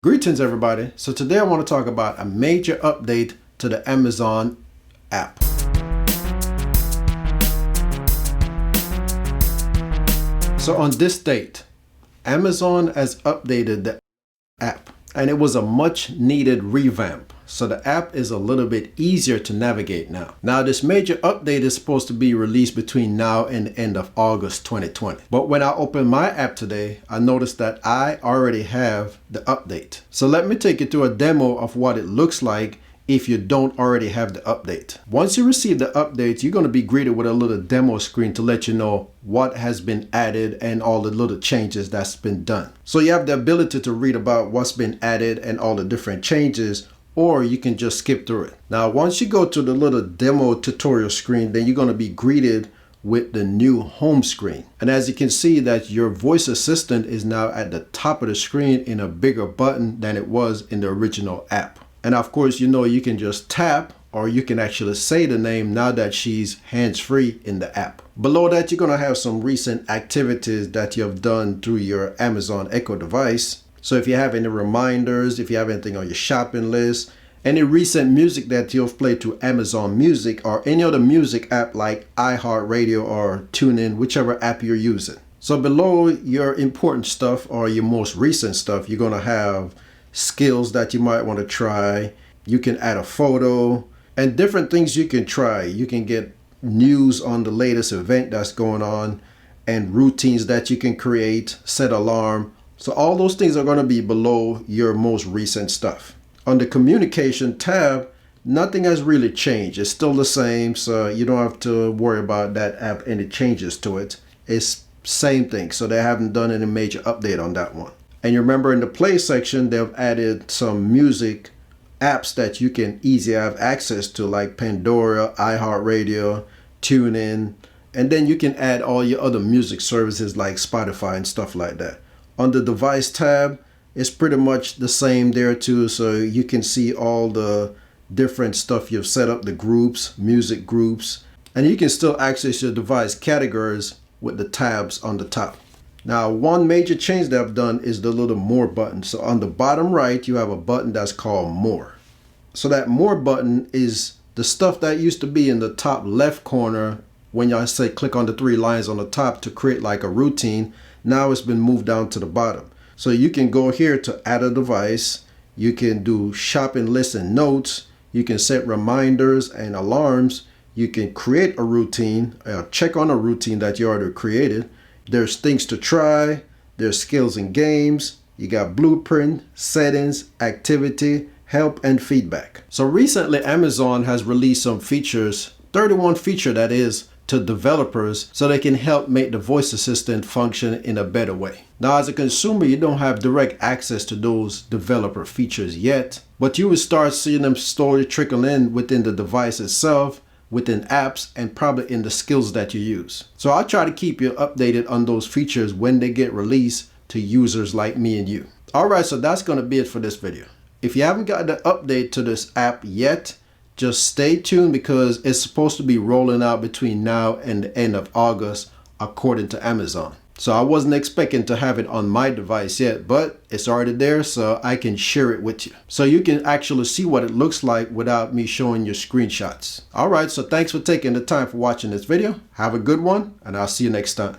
Greetings everybody. So today I want to talk about a major update to the Amazon app. So on this date, Amazon has updated the app and it was a much needed revamp. So the app is a little bit easier to navigate now. Now this major update is supposed to be released between now and the end of August 2020. But when I opened my app today, I noticed that I already have the update. So let me take you through a demo of what it looks like if you don't already have the update. Once you receive the update, you're going to be greeted with a little demo screen to let you know what has been added and all the little changes that's been done. So you have the ability to read about what's been added and all the different changes, or you can just skip through it. Now, once you go to the little demo tutorial screen, then you're going to be greeted with the new home screen. And as you can see that your voice assistant is now at the top of the screen in a bigger button than it was in the original app. And of course, you can just tap or you can actually say the name now that she's hands-free in the app. Below that, you're going to have some recent activities that you have done through your Amazon Echo device. So if you have any reminders, if you have anything on your shopping list, any recent music that you've played to Amazon Music or any other music app like iHeartRadio or TuneIn, whichever app you're using. So below your important stuff or your most recent stuff, you're going to have skills that you might want to try. You can add a photo and different things you can try. You can get news on the latest event that's going on and routines that you can create, set alarm. So all those things are going to be below your most recent stuff. On the communication tab, nothing has really changed. It's still the same, so you don't have to worry about that app, any changes to it. It's same thing, so they haven't done any major update on that one. And you remember in the play section, they've added some music apps that you can easily have access to, like Pandora, iHeartRadio, TuneIn, and then you can add all your other music services like Spotify and stuff like that. On the device tab, it's pretty much the same there too, so you can see all the different stuff you've set up, the groups, music groups, and you can still access your device categories with the tabs on the top. Now, one major change that I've done is the little more button. So on the bottom right, you have a button that's called more. So that more button is the stuff that used to be in the top left corner when y'all say click on the three lines on the top to create like a routine. Now it's been moved down to the bottom. So you can go here to add a device. You can do shopping lists and notes. You can set reminders and alarms. You can create a routine, check on a routine that you already created. There's things to try, there's skills and games, you got blueprint, settings, activity, help, and feedback. So recently Amazon has released some features, 31 feature that is, to developers so they can help make the voice assistant function in a better way. Now as a consumer, you don't have direct access to those developer features yet, but you will start seeing them slowly trickle in within the device itself, within apps, and probably in the skills that you use. So I'll try to keep you updated on those features when they get released to users like me and you. Alright, so that's going to be it for this video. If you haven't got the update to this app yet, just stay tuned because it's supposed to be rolling out between now and the end of August according to Amazon. So I wasn't expecting to have it on my device yet, but it's already there, so I can share it with you. So you can actually see what it looks like without me showing you screenshots. Alright, so thanks for taking the time for watching this video. Have a good one, and I'll see you next time.